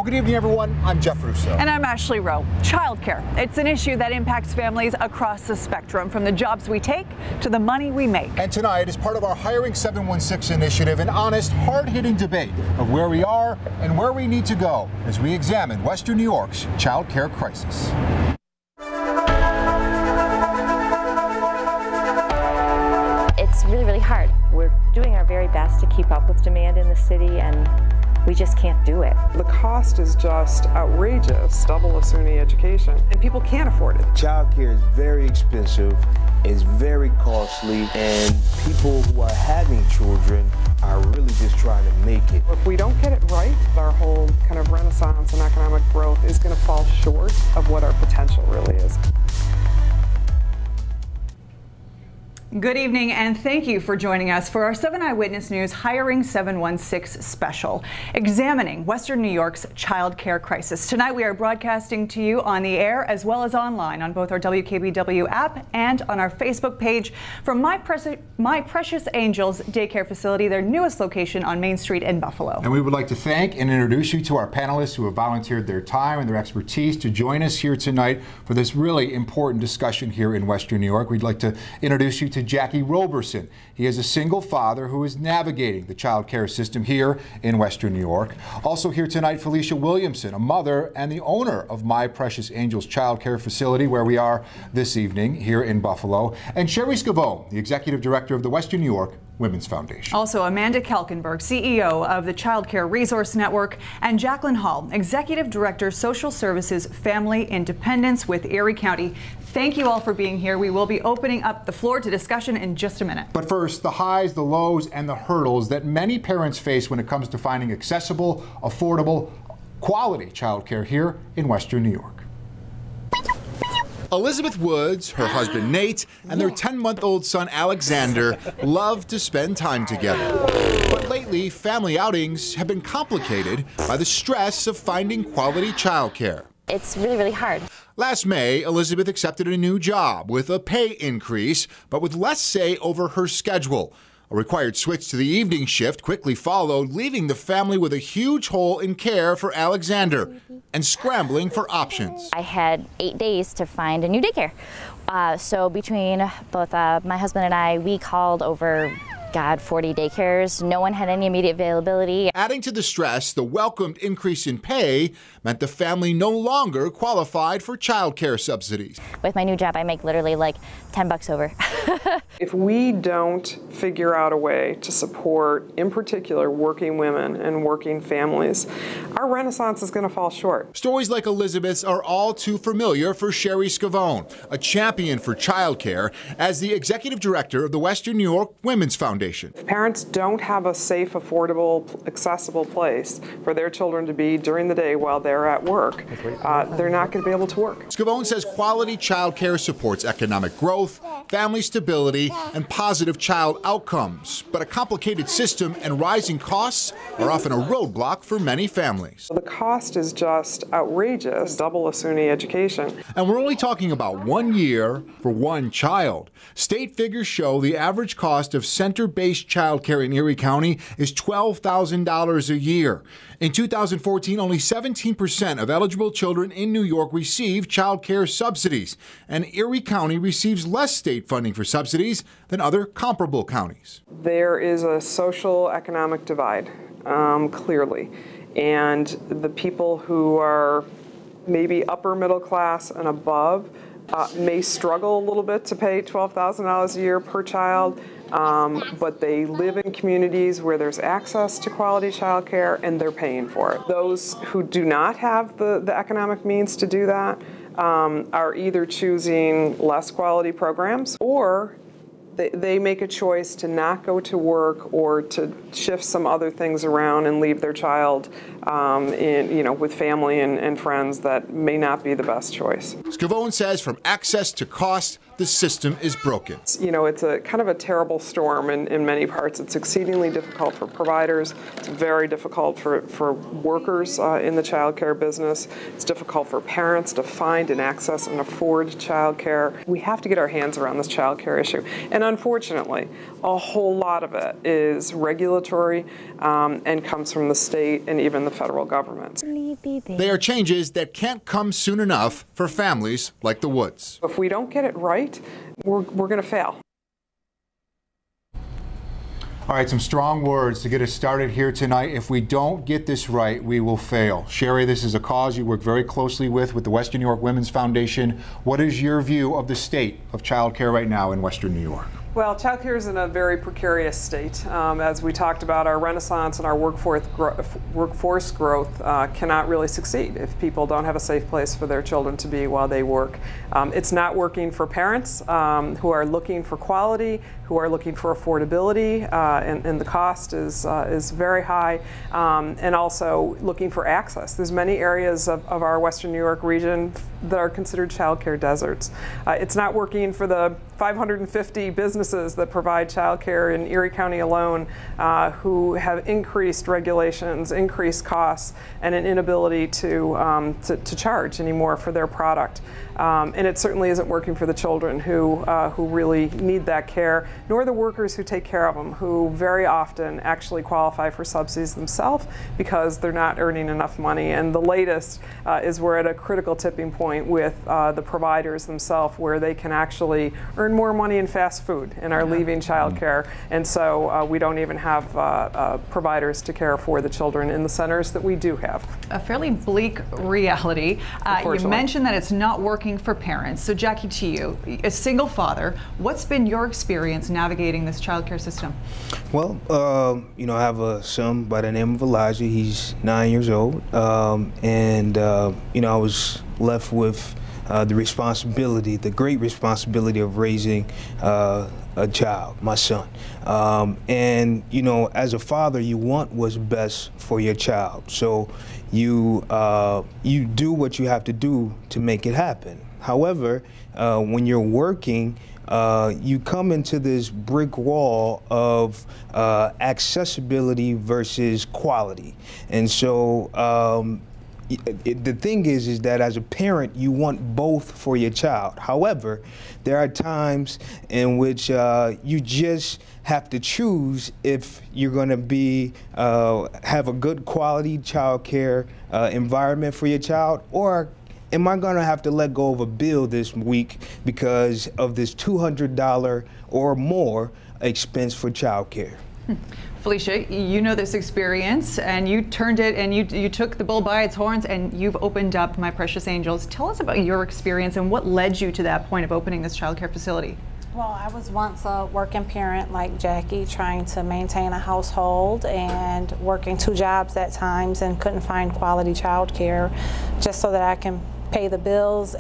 Well, good evening, everyone. I'm Jeff Russo. And I'm Ashley Rowe. Childcare. It's an issue that impacts families across the spectrum, from the jobs we take to the money we make. And tonight, as part of our Hiring 716 initiative, an honest, hard-hitting debate of where we are and where we need to go as we examine Western New York's childcare crisis. It's really, really hard. We're doing our very best to keep up with demand in the city, and we just can't do it. The cost is just outrageous, double a SUNY education, and people can't afford it. Childcare is very expensive, it's very costly, and people who are having children are really just trying to make it. If we don't get it right, our whole kind of renaissance and economic growth is going to fall short of what our potential really is. Good evening, and thank you for joining us for our 7 Eyewitness News Hiring 716 special, examining Western New York's child care crisis. Tonight we are broadcasting to you on the air as well as online on both our WKBW app and on our Facebook page from My Precious Angels Daycare Facility, their newest location on Main Street in Buffalo. And we would like to thank and introduce you to our panelists who have volunteered their time and their expertise to join us here tonight for this really important discussion here in Western New York. We'd like to introduce you to Jackie Roberson. He is a single father who is navigating the child care system here in Western New York. Also here tonight, Felicia Williamson, a mother and the owner of My Precious Angels Child Care Facility, where we are this evening here in Buffalo, and Sherry Scavone, the executive director of the Western New York Women's Foundation. Also, Amanda Kelkenberg, CEO of the Child Care Resource Network, and Jacqueline Hall, Executive Director, Social Services, Family Independence with Erie County. Thank you all for being here. We will be opening up the floor to discussion in just a minute. But first, the highs, the lows, and the hurdles that many parents face when it comes to finding accessible, affordable, quality child care here in Western New York. Elizabeth Woods, her husband Nate, and their 10-month-old son Alexander love to spend time together. But lately, family outings have been complicated by the stress of finding quality child care. It's really, really hard. Last May, Elizabeth accepted a new job with a pay increase, but with less say over her schedule. A required switch to the evening shift quickly followed, leaving the family with a huge hole in care for Alexander and scrambling for options. I had 8 days to find a new daycare. So between both my husband and I, we called over 40 daycares. No one had any immediate availability. Adding to the stress, the welcomed increase in pay meant the family no longer qualified for child care subsidies. With my new job, I make literally like $10 over. If we don't figure out a way to support, in particular, working women and working families, our renaissance is going to fall short. Stories like Elizabeth's are all too familiar for Sherry Scavone, a champion for child care as the executive director of the Western New York Women's Foundation. If parents don't have a safe, affordable, accessible place for their children to be during the day while they're at work, they're not going to be able to work. Scavone says quality child care supports economic growth, family stability, and positive child outcomes. But a complicated system and rising costs are often a roadblock for many families. The cost is just outrageous, double a SUNY education. And we're only talking about 1 year for one child. State figures show the average cost of center-based child care in Erie County is $12,000 a year. In 2014, only 17% of eligible children in New York receive child care subsidies, and Erie County receives less state funding for subsidies than other comparable counties. There is a social economic divide, clearly, and the people who are maybe upper middle class and above may struggle a little bit to pay $12,000 a year per child. But they live in communities where there's access to quality child care and they're paying for it. Those who do not have the economic means to do that are either choosing less quality programs, or they make a choice to not go to work or to shift some other things around and leave their child with family and friends. That may not be the best choice. Scavone says from access to cost, the system is broken. It's a kind of a terrible storm in many parts. It's exceedingly difficult for providers. It's very difficult for workers in the child care business. It's difficult for parents to find and access and afford child care. We have to get our hands around this child care issue. And unfortunately, a whole lot of it is regulatory and comes from the state and even the the federal government. They are changes that can't come soon enough for families like the Woods. If we don't get it right, we're going to fail. All right, some strong words to get us started here tonight. If we don't get this right, we will fail. Sherry, this is a cause you work very closely with the Western New York Women's Foundation. What is your view of the state of child care right now in Western New York? Well, child care is in a very precarious state. As we talked about, our renaissance and our workforce growth cannot really succeed if people don't have a safe place for their children to be while they work. It's not working for parents who are looking for quality, who are looking for affordability, and the cost is very high, and also looking for access. There's many areas of our Western New York region that are considered child care deserts. It's not working for the 550 businesses that provide childcare in Erie County alone, who have increased regulations, increased costs, and an inability to charge anymore for their product. And it certainly isn't working for the children who really need that care, nor the workers who take care of them, who very often actually qualify for subsidies themselves because they're not earning enough money. And the latest is we're at a critical tipping point with the providers themselves, where they can actually earn more money in fast food and are leaving child care. And so we don't even have providers to care for the children in the centers that we do have. A fairly bleak reality. You mentioned that it's not working for parents. So Jackie, to you, a single father, what's been your experience navigating this child care system? Well, you know, I have a son by the name of Elijah. He's 9 years old. And you know, I was left with the responsibility, the great responsibility of raising a child, my son. And you know, as a father, you want what's best for your child. So you do what you have to do to make it happen. However, when you're working, you come into this brick wall of accessibility versus quality. And so the thing is that as a parent, you want both for your child. However, there are times in which you just have to choose if you're going to be have a good quality child care environment for your child, or am I going to have to let go of a bill this week because of this $200 or more expense for child care? Felicia, you know this experience, and you turned it, and you took the bull by its horns, and you've opened up My Precious Angels. Tell us about your experience and what led you to that point of opening this child care facility. Well, I was once a working parent like Jackie, trying to maintain a household and working 2 jobs at times, and couldn't find quality child care just so that I can pay the bills.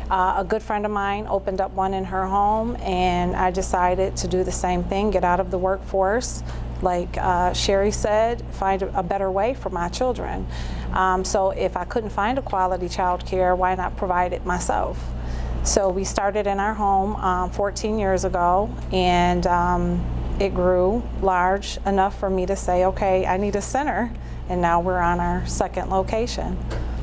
A good friend of mine opened up one in her home, and I decided to do the same thing, get out of the workforce. Like Sherry said, find a better way for my children. So if I couldn't find a quality child care, why not provide it myself? So we started in our home 14 years ago, and it grew large enough for me to say, okay, I need a center, and now we're on our 2nd location.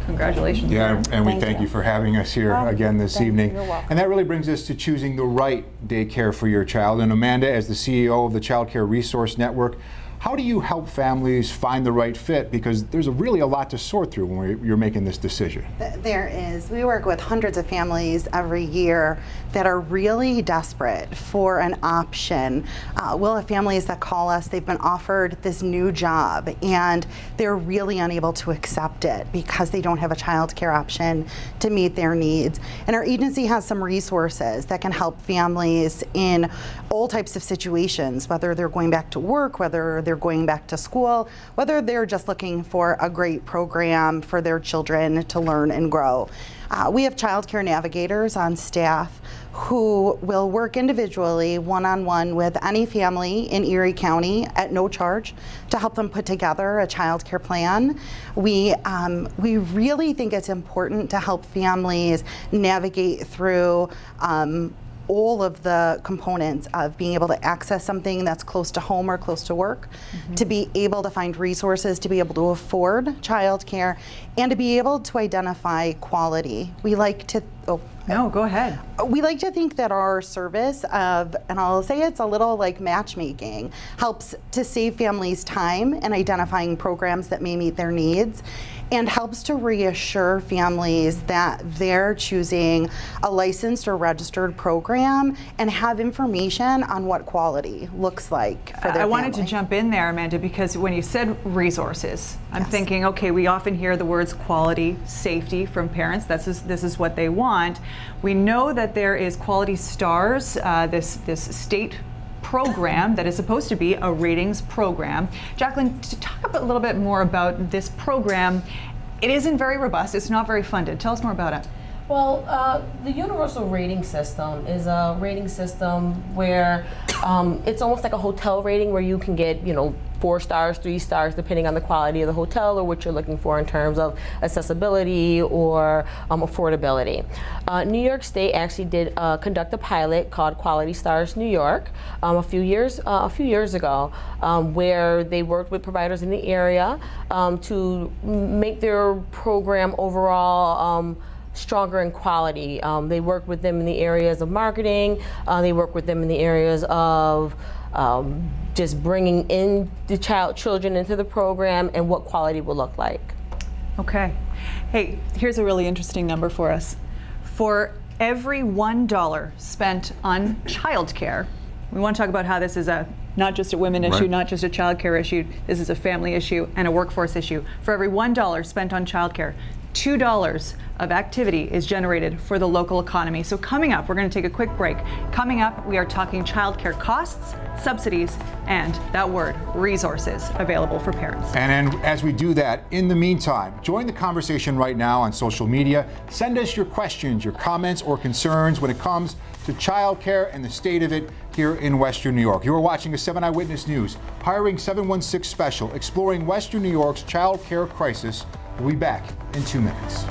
Congratulations. Yeah, and we thank you for having us here again this evening. You're welcome. And that really brings us to choosing the right daycare for your child. And Amanda, as the CEO of the Child Care Resource Network, how do you help families find the right fit? Because there's really a lot to sort through when you're making this decision. There is. We work with hundreds of families every year that are really desperate for an option. We'll have families that call us, they've been offered this new job and they're really unable to accept it because they don't have a child care option to meet their needs. And our agency has some resources that can help families in all types of situations, whether they're going back to work, whether they're going back to school, whether they're just looking for a great program for their children to learn and grow. We have child care navigators on staff who will work individually, one-on-one with any family in Erie County at no charge to help them put together a child care plan. We really think it's important to help families navigate through all of the components of being able to access something that's close to home or close to work, to be able to find resources, to be able to afford childcare, and to be able to identify quality. We like to, no, go ahead. We like to think that our service of, and I'll say it's a little like matchmaking, helps to save families time in identifying programs that may meet their needs, and helps to reassure families that they're choosing a licensed or registered program and have information on what quality looks like for their I wanted family. to jump in there, Amanda, because when you said resources, I'm thinking, okay, we often hear the words quality, safety from parents. This is what they want. We know that there is Quality Stars, this state program that is supposed to be a ratings program. Jacqueline, to talk a little bit more about this program, it isn't very robust, it's not very funded. Tell us more about it. Well, the universal rating system is a rating system where it's almost like a hotel rating where you can get, 4 stars, 3 stars, depending on the quality of the hotel or what you're looking for in terms of accessibility or affordability. New York State actually did conduct a pilot called Quality Stars New York a few years ago, where they worked with providers in the area to make their program overall stronger in quality. They work with them in the areas of marketing. They work with them in the areas of just bringing in the children into the program and what quality will look like. Okay. Hey, here's a really interesting number for us. For every $1 spent on childcare, we want to talk about how this is not just a women issue, not just a childcare issue. This is a family issue and a workforce issue. For every $1 spent on childcare, $2 of activity is generated for the local economy. So coming up, we're going to take a quick break. Coming up, we are talking childcare costs, subsidies, and that word, resources, available for parents. And as we do that, in the meantime, join the conversation right now on social media. Send us your questions, your comments, or concerns when it comes to childcare and the state of it here in Western New York. You are watching a 7 Eyewitness News Hiring 716 special exploring Western New York's child care crisis. We'll be back in 2 minutes.